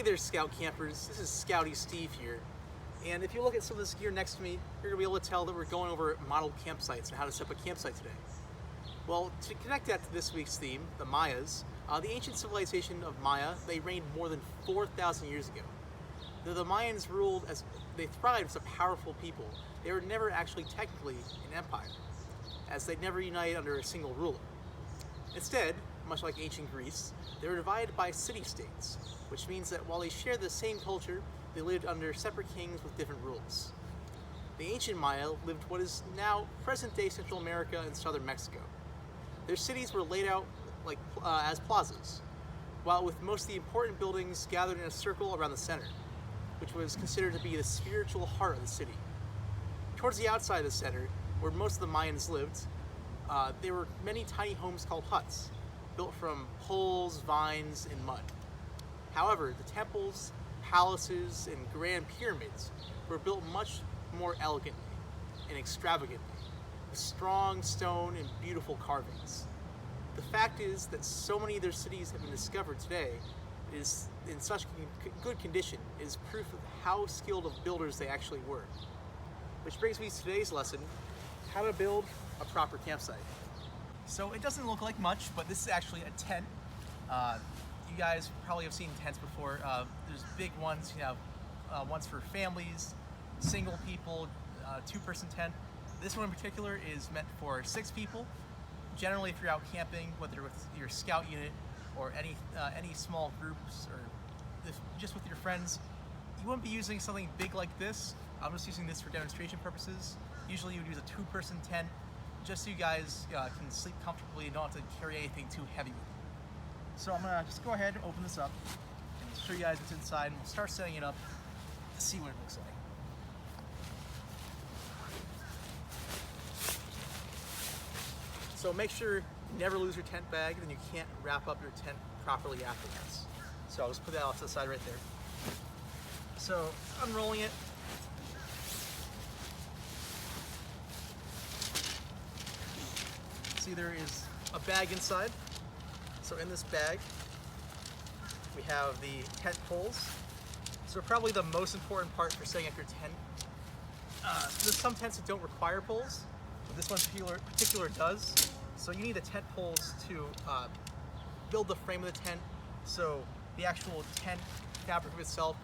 there, Scout campers. This is Scouty Steve here. And if you look at some of this gear next to me, you're going to be able to tell that we're going over model campsites and how to set up a campsite today. Well, to connect that to this week's theme, the Mayas, the ancient civilization of Maya, they reigned more than 4,000 years ago. Though the Mayans they thrived as a powerful people, they were never actually technically an empire, as they never united under a single ruler. Instead, much like ancient Greece, they were divided by city-states, which means that while they shared the same culture, they lived under separate kings with different rules. The ancient Maya lived what is now present-day Central America and southern Mexico. Their cities were laid out as plazas, while with most of the important buildings gathered in a circle around the center, which was considered to be the spiritual heart of the city. Towards the outside of the center, where most of the Mayans lived, there were many tiny homes called huts, built from poles, vines, and mud. However, the temples, palaces, and grand pyramids were built much more elegantly and extravagantly, with strong stone and beautiful carvings. The fact is that so many of their cities have been discovered today is in such good condition is proof of how skilled of builders they actually were. Which brings me to today's lesson, how to build a proper campsite. So it doesn't look like much, but this is actually a tent. You guys probably have seen tents before. There's big ones, you have ones for families, single people, two-person tent. This one in particular is meant for 6 people. Generally, if you're out camping, whether with your scout unit or any small groups or just with your friends, you wouldn't be using something big like this. I'm just using this for demonstration purposes. Usually you would use a 2-person tent just so you guys can sleep comfortably and don't have to carry anything too heavy with you. So I'm gonna just go ahead and open this up and show you guys what's inside, and we'll start setting it up to see what it looks like. So make sure you never lose your tent bag, then you can't wrap up your tent properly afterwards. So I'll just put that off to the side right there. So unrolling it. See, there is a bag inside. So in this bag, we have the tent poles. So probably the most important part for setting up your tent. There's some tents that don't require poles, but this one in particular does. So you need the tent poles to build the frame of the tent, so the actual tent fabric itself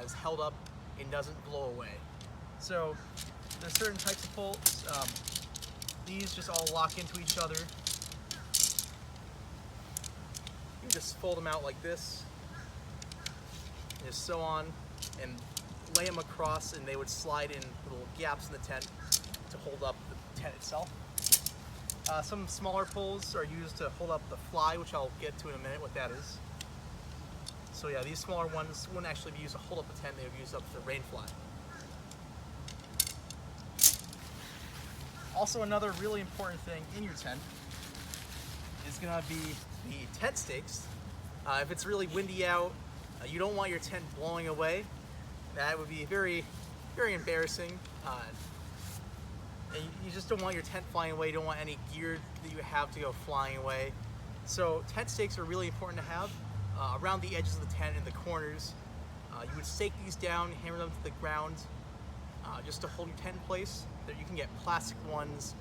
is held up and doesn't blow away. So there's certain types of poles. These just all lock into each other. You can just fold them out like this, and just sew on and lay them across, and they would slide in little gaps in the tent to hold up the tent itself. Some smaller poles are used to hold up the fly, which I'll get to in a minute what that is. So yeah, these smaller ones wouldn't actually be used to hold up the tent, they would be used up the rain fly. Also, another really important thing in your tent is going to be the tent stakes. If it's really windy out, you don't want your tent blowing away. That would be very, very embarrassing. And you just don't want your tent flying away. You don't want any gear that you have to go flying away. So tent stakes are really important to have around the edges of the tent and the corners. You would stake these down, hammer them to the ground just to hold your tent in place. You can get plastic ones,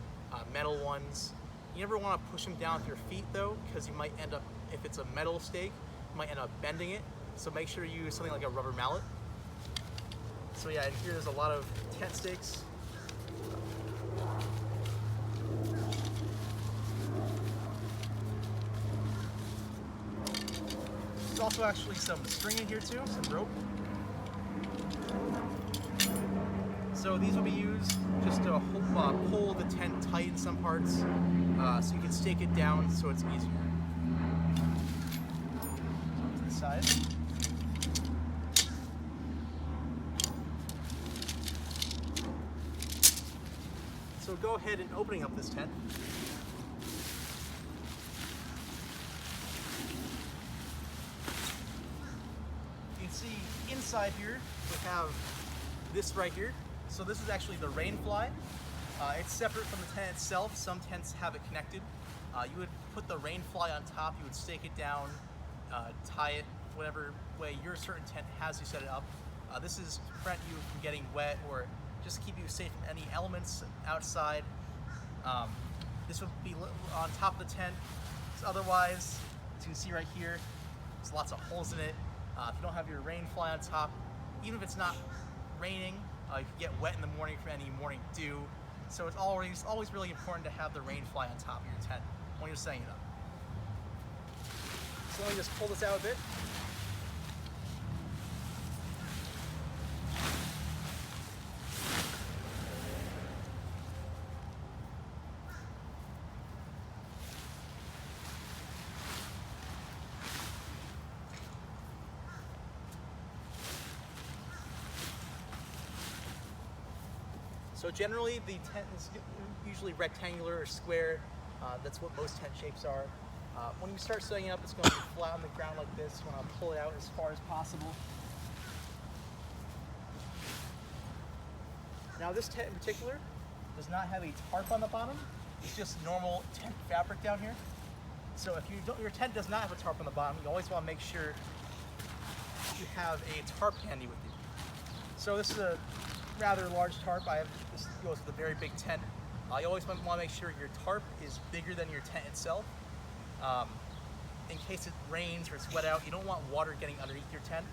metal ones. You never want to push them down with your feet though, because you might end up, if it's a metal stake, you might end up bending it. So make sure you use something like a rubber mallet. So yeah, and here there's a lot of tent stakes. There's also actually some string in here too, some rope. So these will be used just to pull the tent tight in some parts, so you can stake it down so it's easier. To the side. So go ahead and opening up this tent. You can see inside here we have this right here. So this is actually the rain fly. It's separate from the tent itself. Some tents have it connected. You would put the rain fly on top, you would stake it down, tie it, whatever way your certain tent has you set it up. This is to prevent you from getting wet or just to keep you safe from any elements outside. This would be on top of the tent. So otherwise, as you can see right here, there's lots of holes in it. If you don't have your rain fly on top, even if it's not raining, you can get wet in the morning from any morning dew. So it's always really important to have the rain fly on top of your tent when you're setting it up. So let me just pull this out a bit. So generally the tent is usually rectangular or square. That's what most tent shapes are. When you start setting it up, it's going to be flat on the ground like this. You want to pull it out as far as possible. Now this tent in particular does not have a tarp on the bottom. It's just normal tent fabric down here. So if your tent does not have a tarp on the bottom, you always want to make sure you have a tarp handy with you. So this is a rather large tarp. This goes with a very big tent. You always want to make sure your tarp is bigger than your tent itself. In case it rains or it's wet out, you don't want water getting underneath your tent.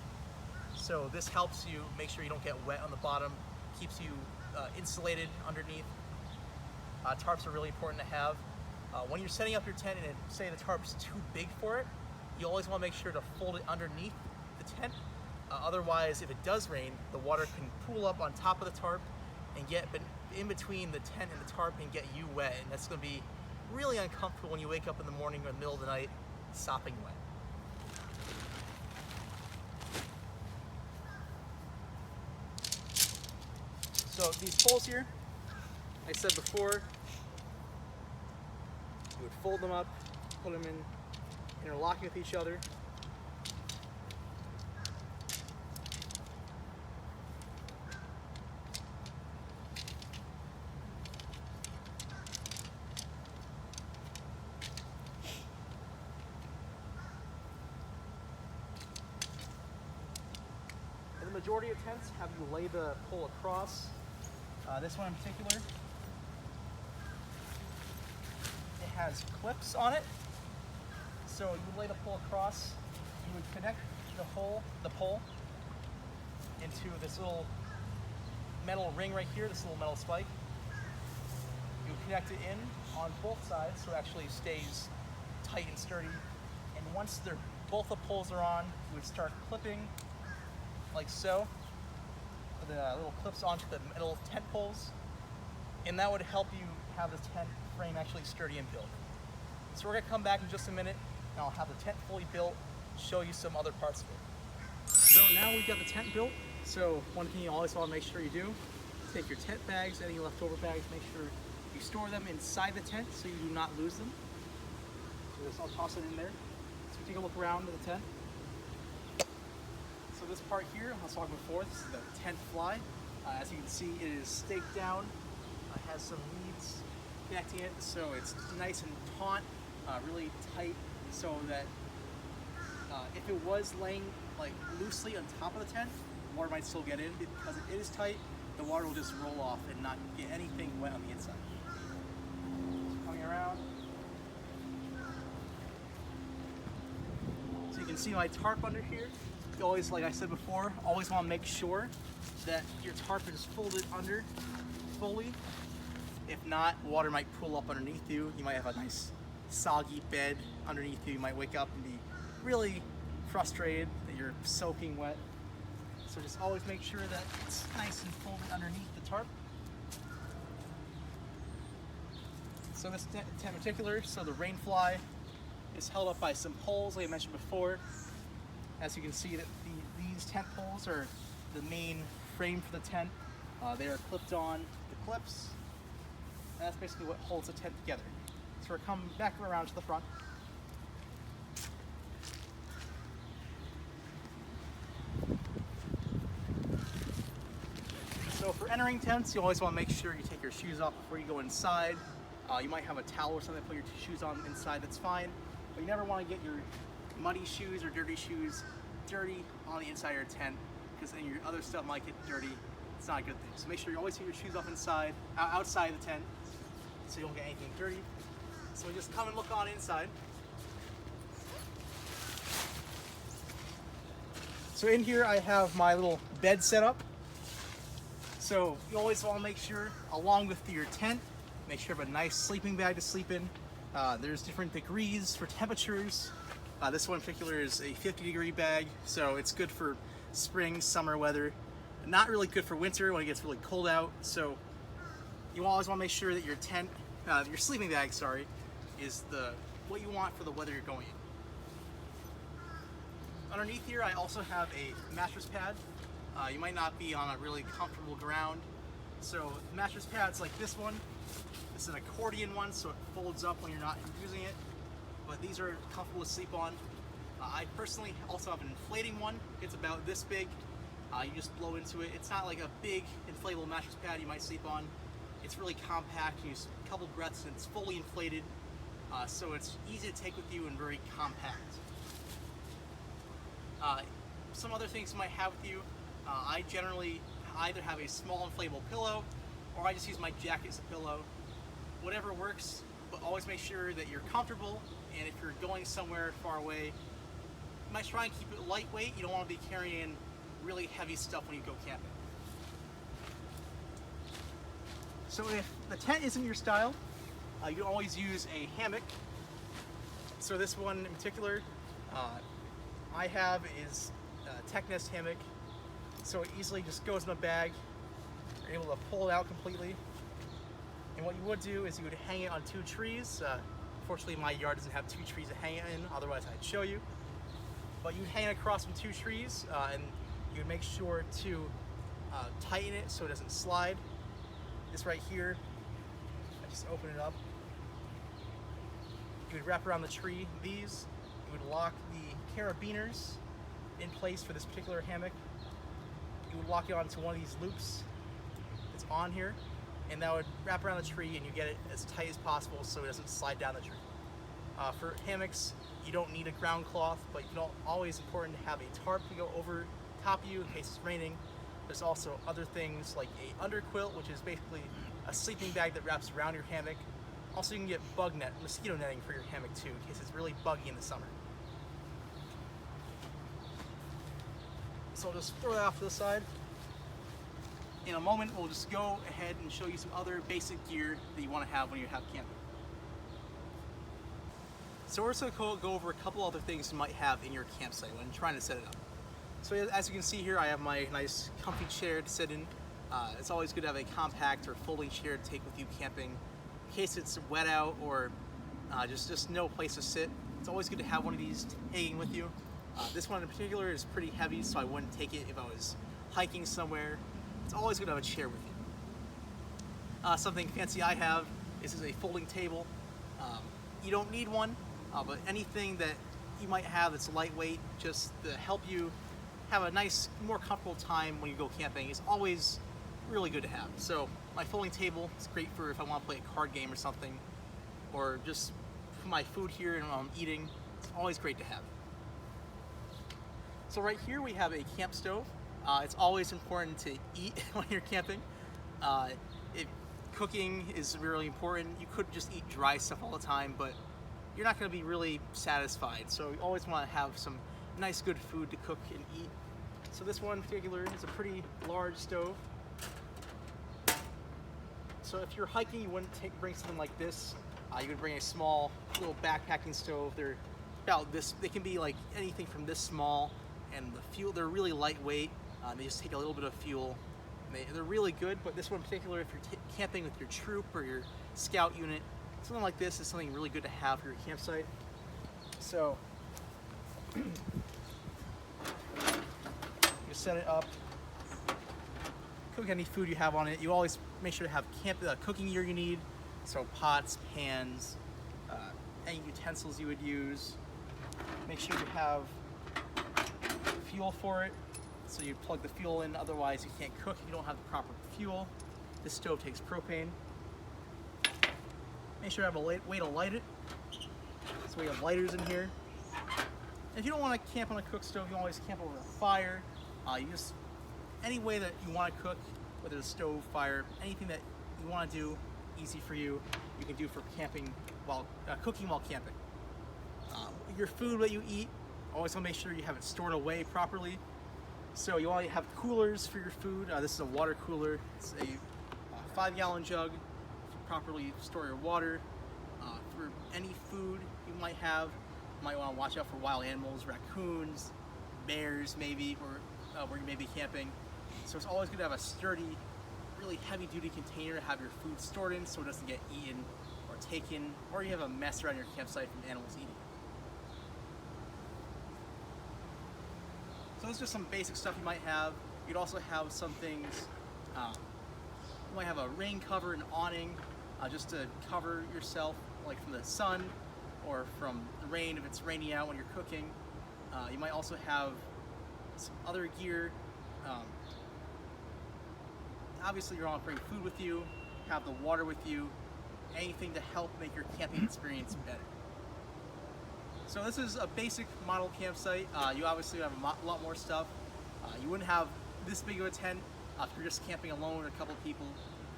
So this helps you make sure you don't get wet on the bottom, keeps you insulated underneath. Tarps are really important to have. When you're setting up your tent and say the tarp's too big for it, you always want to make sure to fold it underneath the tent. Otherwise, if it does rain, the water can pool up on top of the tarp and get in between the tent and the tarp and get you wet. And that's going to be really uncomfortable when you wake up in the morning or in the middle of the night sopping wet. So these poles here, like I said before, you would fold them up, put them in interlocking with each other. The majority of tents have you lay the pole across. This one in particular, it has clips on it. So you would lay the pole across, you would connect the pole into this little metal ring right here, this little metal spike. You would connect it in on both sides so it actually stays tight and sturdy. And once both the poles are on, you would start clipping like so, with the little clips onto the metal tent poles, and that would help you have the tent frame actually sturdy and built. So we're going to come back in just a minute, and I'll have the tent fully built, show you some other parts of it. So now we've got the tent built, so one thing you always want to make sure you do, take your tent bags, any leftover bags, make sure you store them inside the tent so you do not lose them. So this, I'll toss it in there. So take a look around the tent. So this part here, I was talking before, this is the tent fly. As you can see, it is staked down. It has some leads connecting it, so it's nice and taut, really tight, so that if it was laying like loosely on top of the tent, water might still get in. Because it is tight, the water will just roll off and not get anything wet on the inside. Coming around. So you can see my tarp under here. You always, like I said before, always want to make sure that your tarp is folded under fully. If not, water might pool up underneath you. You might have a nice soggy bed underneath you. You might wake up and be really frustrated that you're soaking wet. So just always make sure that it's nice and folded underneath the tarp. So this tent in particular, so the rain fly is held up by some poles like I mentioned before. As you can see, that these tent poles are the main frame for the tent. They are clipped on the clips. And that's basically what holds the tent together. So we're coming back around to the front. So for entering tents, you always want to make sure you take your shoes off before you go inside. You might have a towel or something to put your shoes on inside, that's fine. But you never want to get your muddy shoes or dirty shoes dirty on the inside of your tent, because then your other stuff might get dirty. It's not a good thing. So make sure you always take your shoes off outside the tent, so you don't get anything dirty. So we just come and look on inside. So in here I have my little bed set up. So you always want to make sure, along with your tent, make sure you have a nice sleeping bag to sleep in. There's different degrees for temperatures. This one in particular is a 50-degree bag, so it's good for spring, summer weather. Not really good for winter when it gets really cold out. So you always want to make sure that your tent, your sleeping bag, sorry, is what you want for the weather you're going in. Underneath here, I also have a mattress pad. You might not be on a really comfortable ground, so mattress pads like this one. This is an accordion one, so it folds up when you're not using it. But these are comfortable to sleep on. I personally also have an inflating one. It's about this big. You just blow into it. It's not like a big inflatable mattress pad you might sleep on. It's really compact. You use a couple breaths and it's fully inflated. So it's easy to take with you and very compact. Some other things you might have with you. I generally either have a small inflatable pillow or I just use my jacket as a pillow. Whatever works, but always make sure that you're comfortable, and if you're going somewhere far away, you might try and keep it lightweight. You don't want to be carrying really heavy stuff when you go camping. So if the tent isn't your style, you can always use a hammock. So this one in particular I have is a Tech Nest hammock. So it easily just goes in a bag. You're able to pull it out completely. And what you would do is you would hang it on 2 trees. Fortunately, my yard doesn't have 2 trees to hang it in, otherwise I'd show you. But you'd hang it across from 2 trees, and you would make sure to tighten it so it doesn't slide. This right here, I just open it up. You would wrap around the tree these. You would lock the carabiners in place for this particular hammock. You would lock it onto one of these loops that's on here, and that would wrap around the tree and you get it as tight as possible so it doesn't slide down the tree. For hammocks, you don't need a ground cloth, but always important to have a tarp to go over top of you in case it's raining. There's also other things like a underquilt, which is basically a sleeping bag that wraps around your hammock. Also, you can get mosquito netting for your hammock too, in case it's really buggy in the summer. So I'll just throw that off to the side. In a moment, we'll just go ahead and show you some other basic gear that you want to have when you have camping. So we're also going to go over a couple other things you might have in your campsite when trying to set it up. So as you can see here, I have my nice comfy chair to sit in. It's always good to have a compact or folding chair to take with you camping in case it's wet out or just no place to sit. It's always good to have one of these hanging with you. This one in particular is pretty heavy, so I wouldn't take it if I was hiking somewhere. It's always good to have a chair with you. Something fancy I have is a folding table. You don't need one, but anything that you might have that's lightweight just to help you have a nice, more comfortable time when you go camping is always really good to have. So my folding table is great for if I want to play a card game or something, or just put my food here and while I'm eating. It's always great to have. So right here we have a camp stove. It's always important to eat when you're camping. Cooking is really important. You could just eat dry stuff all the time, but you're not going to be really satisfied. So you always want to have some nice, good food to cook and eat. So this one in particular is a pretty large stove. So if you're hiking, you wouldn't bring something like this. You would bring a small little backpacking stove. They're about this. They can be like anything from this small, and the fuel, they're really lightweight. They just take a little bit of fuel. They're really good, but this one in particular, if you're camping with your troop or your scout unit, something like this is something really good to have for your campsite. So you set it up, cook any food you have on it. You always make sure to have cooking gear you need, so pots, pans, any utensils you would use. Make sure you have fuel for it, so you plug the fuel in, otherwise you can't cook if you don't have the proper fuel. This stove takes propane. Make sure you have a way to light it. So we have lighters in here. If you don't want to camp on a cook stove, you can always camp over a fire. You just any way that you want to cook, whether it's stove, fire, anything that you want to do, easy for you, you can do for camping while cooking while camping. Your food that you eat, always want to make sure you have it stored away properly. So you want to have coolers for your food. This is a water cooler. It's a 5-gallon jug to properly store your water. For any food you might have, you might want to watch out for wild animals, raccoons, bears maybe, or where you may be camping. So it's always good to have a sturdy, really heavy-duty container to have your food stored in so it doesn't get eaten or taken, or you have a mess around your campsite from animals eating. So those are just some basic stuff you might have. You'd also have some things, you might have a rain cover, an awning, just to cover yourself like from the sun or from the rain if it's raining out when you're cooking. You might also have some other gear. Obviously you're going to bring food with you, have the water with you, anything to help make your camping experience better. So this is a basic model campsite. You obviously have a lot more stuff. You wouldn't have this big of a tent if you're just camping alone or a couple of people.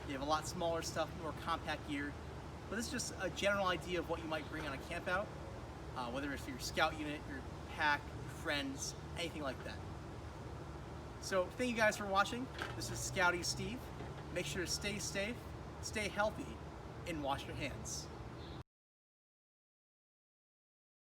You have a lot smaller stuff, more compact gear. But this is just a general idea of what you might bring on a camp out, whether it's for your scout unit, your pack, your friends, anything like that. So thank you guys for watching. This is Scouty Steve. Make sure to stay safe, stay healthy, and wash your hands.